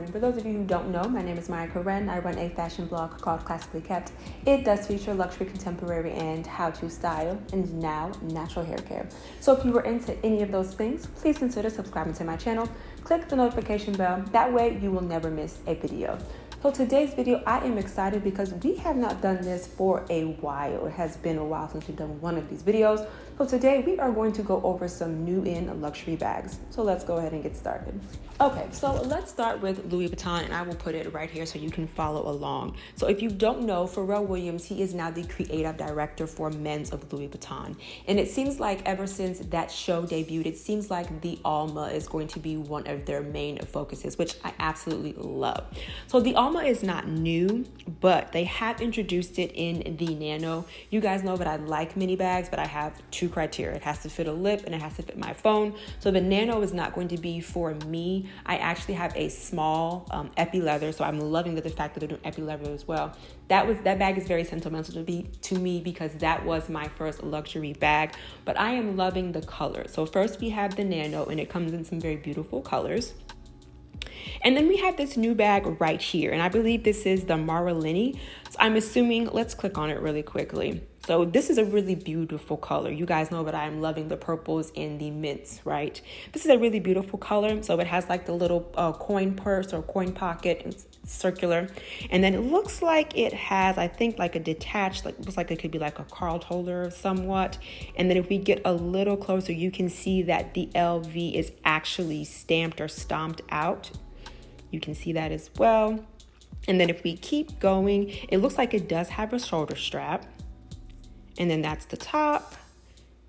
morning. For those of you who don't know, my name is Maya Karen. I run a fashion blog called Classically Kept. It does feature luxury, contemporary, and how-to style, and now natural hair care. So if you were into any of those things, please consider subscribing to my channel. Click the notification bell. That way you will never miss a video. So today's video, I am excited because we have not done this for a while. It has been a while since we've done one of these videos. So today we are going to go over some new in luxury bags. So let's go ahead and get started. Okay, so let's start with Louis Vuitton, and I will put it right here so you can follow along. So if you don't know, Pharrell Williams, he is now the creative director for men's of Louis Vuitton. And it seems like ever since that show debuted, it seems like the Alma is going to be one of their main focuses, which I absolutely love. So the Alma is not new, but they have introduced it in the Nano. You guys know that I like mini bags, but I have two criteria. It has to fit a lip and it has to fit my phone. So the Nano is not going to be for me. I actually have a small epi leather, so I'm loving the fact that they're doing epi leather as well. That bag is very sentimental to me because that was my first luxury bag, but I am loving the color. So first we have the Nano, and it comes in some very beautiful colors. And then we have this new bag right here, and I believe this is the Marilini. So I'm assuming, let's click on it really quickly. So this is a really beautiful color. You guys know that I'm loving the purples and the mints, right? This is a really beautiful color. So it has like the little coin purse or coin pocket. It's circular. And then it looks like it has, I think, like a detached, like looks like it could be like a card holder somewhat. And then if we get a little closer, you can see that the LV is actually stamped or stomped out. You can see that as well. And then if we keep going, it looks like it does have a shoulder strap. And then that's the top.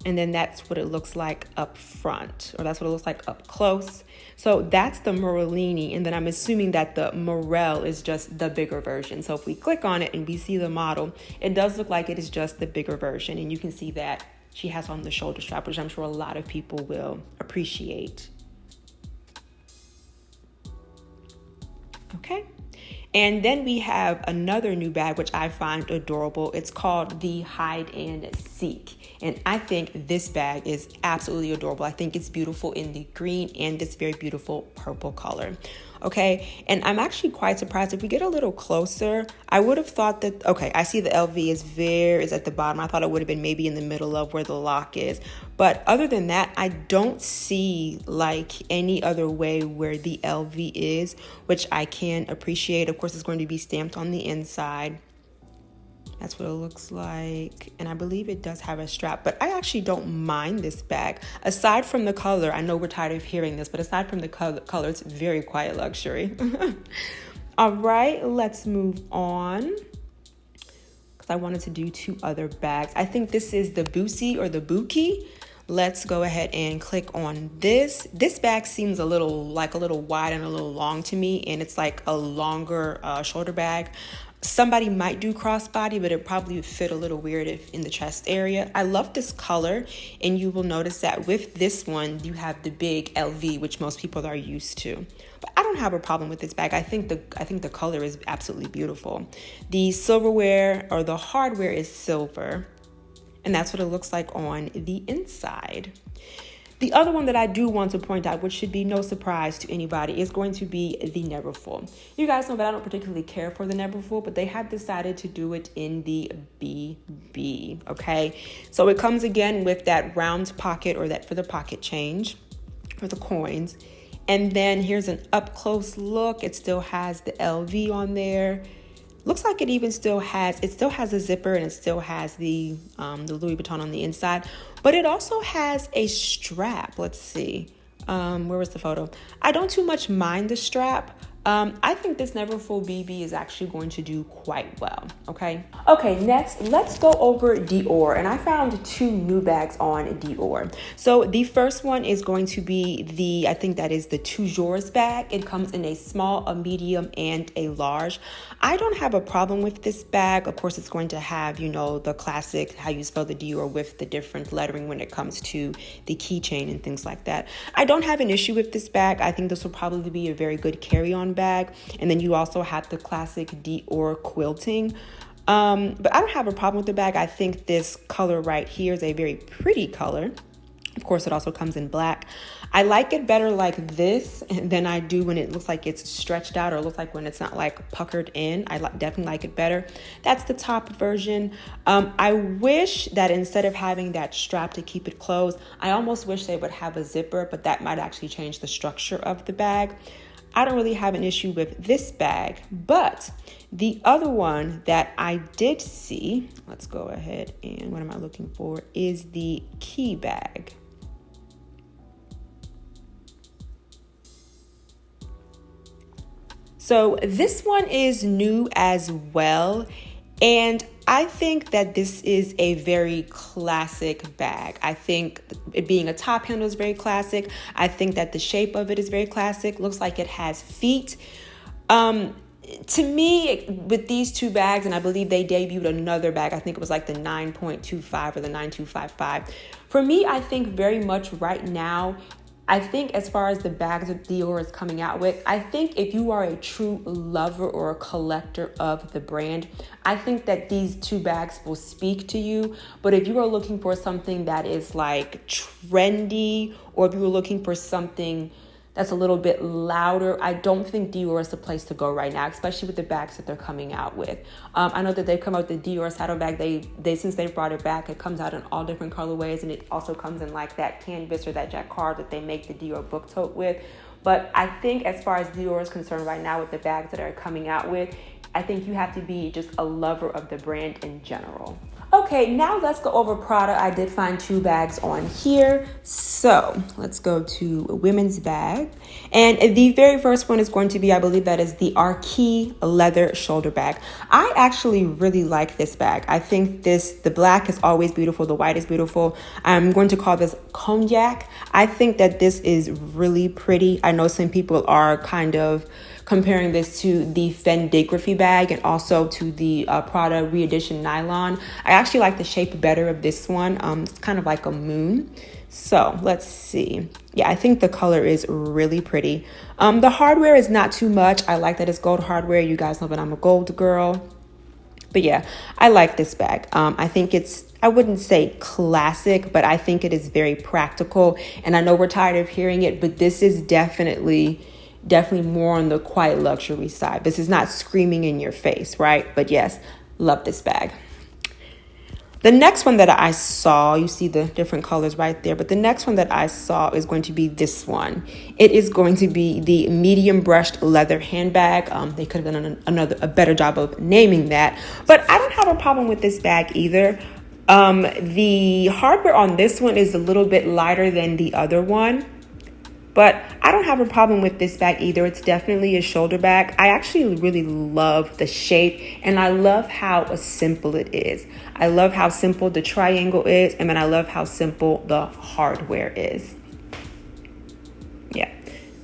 And then that's what it looks like up front, or that's what it looks like up close. So that's the Marilini. And then I'm assuming that the Morel is just the bigger version. So if we click on it and we see the model, it does look like it is just the bigger version. And you can see that she has on the shoulder strap, which I'm sure a lot of people will appreciate. Okay. And then we have another new bag, which I find adorable. It's called the Hide and Seek. And I think this bag is absolutely adorable. I think it's beautiful in the green and this very beautiful purple color. Okay, and I'm actually quite surprised. If we get a little closer, I would have thought that, okay, I see the LV is at the bottom. I thought it would have been maybe in the middle of where the lock is. But other than that, I don't see like any other way where the LV is, which I can appreciate. Of course, it's going to be stamped on the inside. That's what it looks like. And I believe it does have a strap, but I actually don't mind this bag. Aside from the color, I know we're tired of hearing this, but aside from the color, it's very quiet luxury. All right, let's move on, because I wanted to do two other bags. I think this is the Boosie or the Buki. Let's go ahead and click on this. This bag seems a little wide and a little long to me, and it's like a longer shoulder bag. Somebody might do crossbody, but it probably would fit a little weird if in the chest area. I love this color, and you will notice that with this one, you have the big LV, which most people are used to. But I don't have a problem with this bag. I think the color is absolutely beautiful. The silverware or the hardware is silver, and that's what it looks like on the inside. The other one that I do want to point out, which should be no surprise to anybody, is going to be the Neverfull. You guys know that I don't particularly care for the Neverfull, but they have decided to do it in the BB, okay? So it comes again with that round pocket, or that for the pocket change, for the coins. And then here's an up close look. It still has the LV on there. Looks like it even still has a zipper, and it still has the Louis Vuitton on the inside, but it also has a strap. Let's see, where was the photo? I don't too much mind the strap. I think this Neverfull BB is actually going to do quite well, okay? Okay, next, let's go over Dior, and I found two new bags on Dior. So the first one is going to be I think that is the Toujours bag. It comes in a small, a medium, and a large. I don't have a problem with this bag. Of course, it's going to have, you know, the classic, how you spell the Dior with the different lettering when it comes to the keychain and things like that. I don't have an issue with this bag. I think this will probably be a very good carry-on bag. And then you also have the classic Dior quilting. But I don't have a problem with the bag. I think this color right here is a very pretty color. Of course, it also comes in black. I like it better like this than I do when it looks like it's stretched out, or looks like when it's not like puckered in. Definitely like it better. That's the top version. I wish that instead of having that strap to keep it closed, I almost wish they would have a zipper, but that might actually change the structure of the bag. I don't really have an issue with this bag, but the other one that I did see, let's go ahead and what am I looking for, is the key bag. So this one is new as well, and I think that this is a very classic bag. I think it being a top handle is very classic. I think that the shape of it is very classic. Looks like it has feet. To me, with these two bags, and I believe they debuted another bag, I think it was like the 9.25 or the 9255. For me, I think very much right now, I think as far as the bags that Dior is coming out with, I think if you are a true lover or a collector of the brand, I think that these two bags will speak to you. But if you are looking for something that is like trendy, or if you were looking for something that's a little bit louder, I don't think Dior is the place to go right now, especially with the bags that they're coming out with. I know that they've come out with the Dior saddlebag. They since they brought it back, it comes out in all different colorways, and it also comes in like that canvas or that jacquard that they make the Dior book tote with. But I think as far as Dior is concerned right now with the bags that are coming out with, I think you have to be just a lover of the brand in general. Okay, now let's go over Prada. I did find two bags on here. So let's go to a women's bag. And the very first one is going to be, I believe that is the Arquis leather shoulder bag. I actually really like this bag. I think the black is always beautiful. The white is beautiful. I'm going to call this cognac. I think that this is really pretty. I know some people are kind of comparing this to the Fendi bag and also to the Prada re-edition nylon. I actually like the shape better of this one. It's kind of like a moon. So let's see. Yeah, I think the color is really pretty. The hardware is not too much. I like that it's gold hardware. You guys know that I'm a gold girl. But yeah, I like this bag. I think I wouldn't say classic, but I think it is very practical. And I know we're tired of hearing it, but this is definitely more on the quiet luxury side. This is not screaming in your face, right? But yes, love this bag. The next one that I saw, you see the different colors right there, but the next one that I saw is going to be this one. It is going to be the medium brushed leather handbag. They could have done a better job of naming that, but I don't have a problem with this bag either. The hardware on this one is a little bit lighter than the other one, but I don't have a problem with this bag either. It's definitely a shoulder bag. I actually really love the shape, and I love how simple it is. I love how simple the triangle is, and then I love how simple the hardware is. Yeah,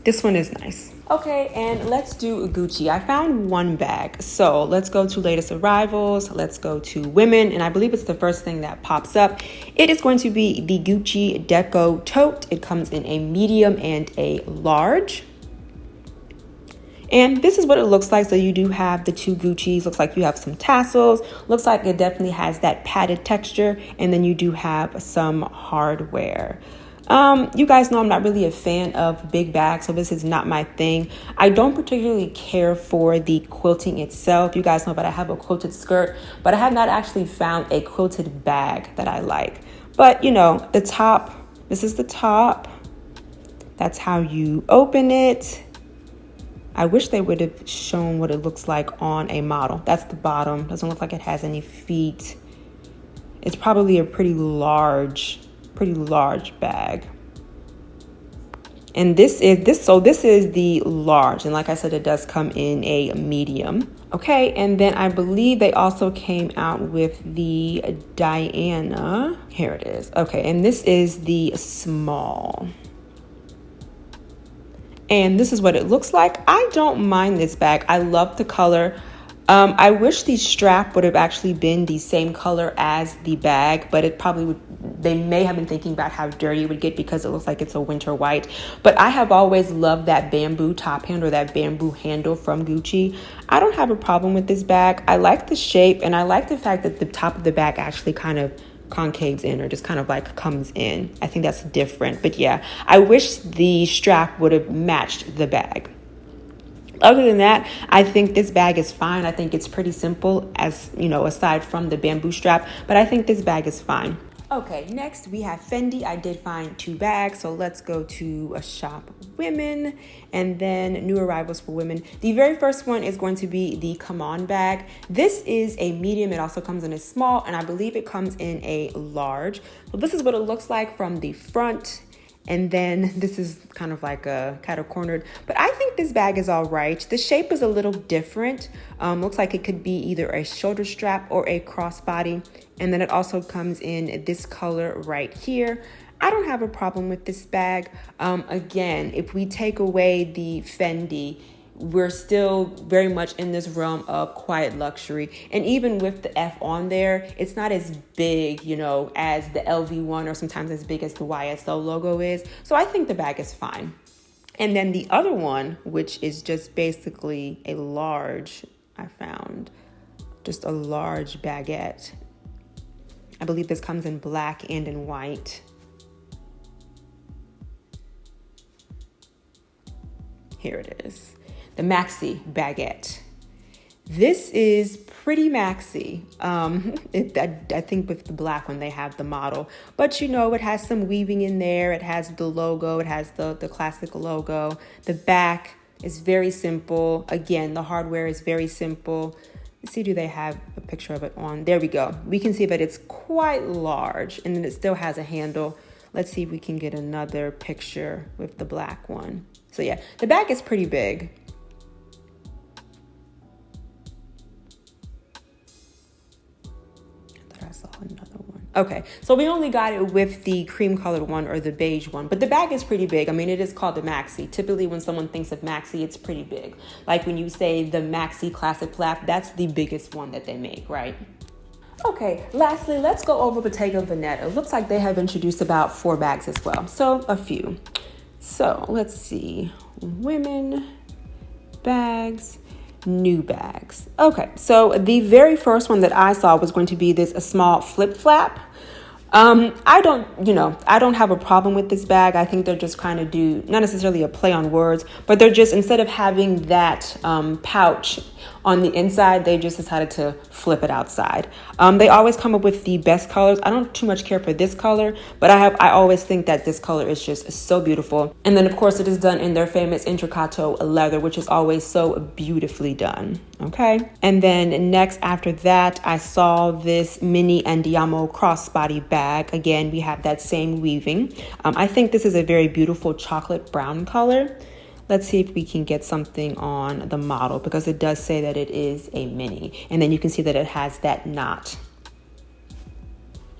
this one is nice. Okay, and let's do Gucci. I found one bag. So let's go to latest arrivals. Let's go to women. And I believe it's the first thing that pops up. It is going to be the Gucci Deco Tote. It comes in a medium and a large. And this is what it looks like. So you do have the two Gucci's. Looks like you have some tassels. Looks like it definitely has that padded texture. And then you do have some hardware. You guys know I'm not really a fan of big bags, so this is not my thing. I don't particularly care for the quilting itself. You guys know that I have a quilted skirt, but I have not actually found a quilted bag that I like. But you know, the top, this is the top. That's how you open it. I wish they would have shown what it looks like on a model. That's the bottom. Doesn't look like it has any feet. It's probably a pretty large bag. And this is the large, and like I said, it does come in a medium. Okay, and then I believe they also came out with the Diana. Here it is. Okay, and this is the small. And this is what it looks like. I don't mind this bag. I love the color. I wish the strap would have actually been the same color as the bag, but it probably would. They may have been thinking about how dirty it would get because it looks like it's a winter white. But I have always loved that bamboo top handle, or that bamboo handle from Gucci. I don't have a problem with this bag. I like the shape, and I like the fact that the top of the bag actually kind of concaves in or just kind of like comes in. I think that's different. But yeah, I wish the strap would have matched the bag. Other than that, I think this bag is fine. I think it's pretty simple, as you know, aside from the bamboo strap, but I think this bag is fine. Okay, next we have Fendi. I did find 2 bags, so let's go to a shop women and then new arrivals for women. The very first one is going to be the Come On bag. This is a medium. It also comes in a small, and I believe it comes in a large. So this is what it looks like from the front. And then this is kind of like a kind of cornered, but I think this bag is all right. The shape is a little different. Looks like it could be either a shoulder strap or a crossbody. And then it also comes in this color right here. I don't have a problem with this bag. Again, if we take away the Fendi, we're still very much in this realm of quiet luxury. And even with the F on there, it's not as big, you know, as the LV one or sometimes as big as the YSL logo is. So I think the bag is fine. And then the other one, which is just basically a large, I found just a large baguette. I believe this comes in black and in white. Here it is. The maxi baguette. This is pretty maxi. I think with the black one, they have the model, but you know, it has some weaving in there. It has the logo. It has the classic logo. The back is very simple. Again, the hardware is very simple. Let's see, do they have a picture of it on? There we go. We can see that it's quite large, and then it still has a handle. Let's see if we can get another picture with the black one. So yeah, the back is pretty big. Another one. Okay, so we only got it with the cream colored one or the beige one, but the bag is pretty big. I mean, it is called the maxi. Typically when someone thinks of maxi, it's pretty big. Like when you say the maxi classic flap, that's the biggest one that they make, right? Okay, lastly, let's go over Bottega Veneta. It looks like they have introduced about 4 bags as well, so a few. So let's see, women, bags, new bags. Okay, so the very first one that I saw was going to be a small flip flap. I don't have a problem with this bag. I think they're just trying to do, not necessarily a play on words, but they're just, instead of having that pouch on the inside, they just decided to flip it outside. They always come up with the best colors. I don't too much care for this color, but I always think that this color is just so beautiful. And then of course it is done in their famous intricato leather, which is always so beautifully done. Okay. And then next after that, I saw this mini Andiamo crossbody bag. Again, we have that same weaving. I think this is a very beautiful chocolate brown color. Let's see if we can get something on the model, because it does say that it is a mini. And then you can see that it has that knot.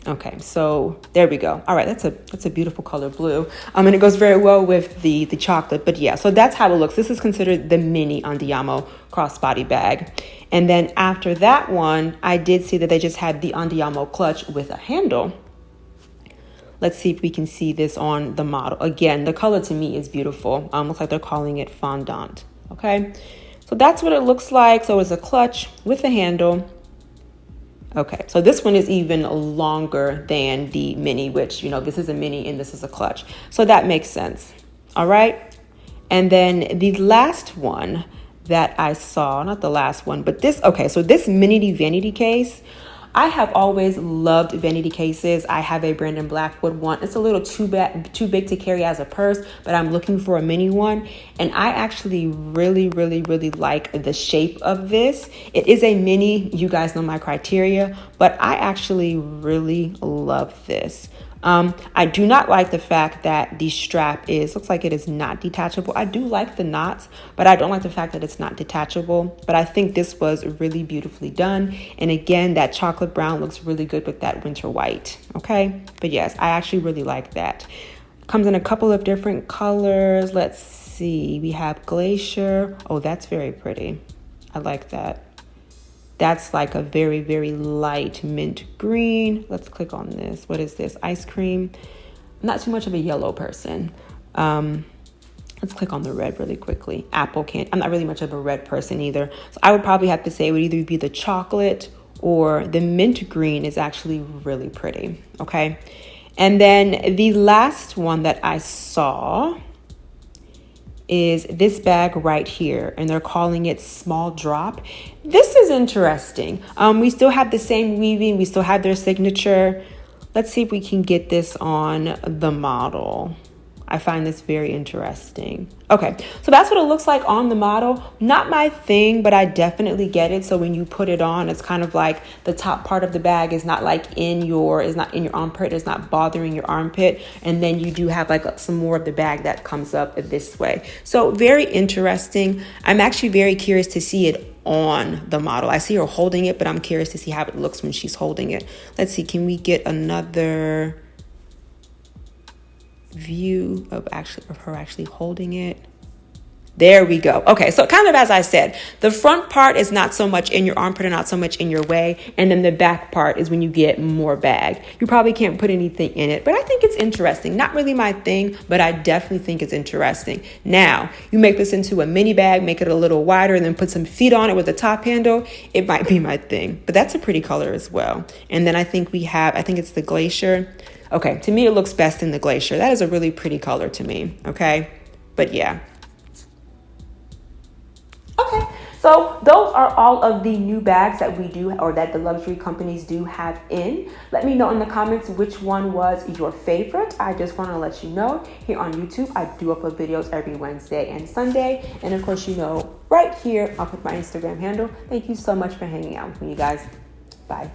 Okay, so there we go. All right, that's a beautiful color, blue. And it goes very well with the chocolate. But yeah, so that's how it looks. This is considered the mini Andiamo crossbody bag. And then after that one, I did see that they just had the Andiamo clutch with a handle. Let's see if we can see this on the model. Again, the color to me is beautiful. Looks like they're calling it fondant. Okay, so that's what it looks like. So it's a clutch with a handle. Okay, so this one is even longer than the mini, which, you know, this is a mini and this is a clutch. So that makes sense. All right. And then the last one that I saw, not the last one, but this, okay, so this mini vanity case, I have always loved vanity cases. I have a Brandon Blackwood one. It's a little too big to carry as a purse, but I'm looking for a mini one. And I actually really like the shape of this. It is a mini, you guys know my criteria, but I actually really love this. I do not like the fact that the strap looks like it is not detachable. I do like the knots, but I don't like the fact that it's not detachable. But I think this was really beautifully done. And again, that chocolate brown looks really good with that winter white. Okay. But yes, I actually really like that. Comes in a couple of different colors. Let's see. We have Glacier. Oh, that's very pretty. I like that. That's like a very light mint green. Let's click on this. What is this? Ice cream. I'm not too much of a yellow person. Let's click on the red really quickly. Apple candy. I'm not really much of a red person either. So I would probably have to say it would either be the chocolate or the mint green is actually really pretty, okay? And then the last one that I saw is this bag right here, and they're calling it Small Drop. This is interesting. We still have the same weaving, we still have their signature. Let's see if we can get this on the model. I find this very interesting. Okay, so that's what it looks like on the model. Not my thing, but I definitely get it. So when you put it on, it's kind of like the top part of the bag is not like in your armpit, it's not bothering your armpit. And then you do have like some more of the bag that comes up this way. So very interesting. I'm actually very curious to see it on the model. I see her holding it, but I'm curious to see how it looks when she's holding it. Let's see, can we get another view of her actually holding it? There we go. Okay, so kind of as I said, the front part is not so much in your armpit and not so much in your way, and then the back part is when you get more bag. You probably can't put anything in it, but I think it's interesting. Not really my thing, but I definitely think it's interesting. Now, you make this into a mini bag, make it a little wider, and then put some feet on it with a top handle. It might be my thing, but that's a pretty color as well. And then I think it's the Glacier. Okay, to me, it looks best in the Glacier. That is a really pretty color to me, okay? But yeah. Okay, so those are all of the new bags that we do, or that the luxury companies do have in. Let me know in the comments which one was your favorite. I just want to let you know, here on YouTube, I do upload videos every Wednesday and Sunday. And of course, right here, I'll put my Instagram handle. Thank you so much for hanging out with me, you guys. Bye.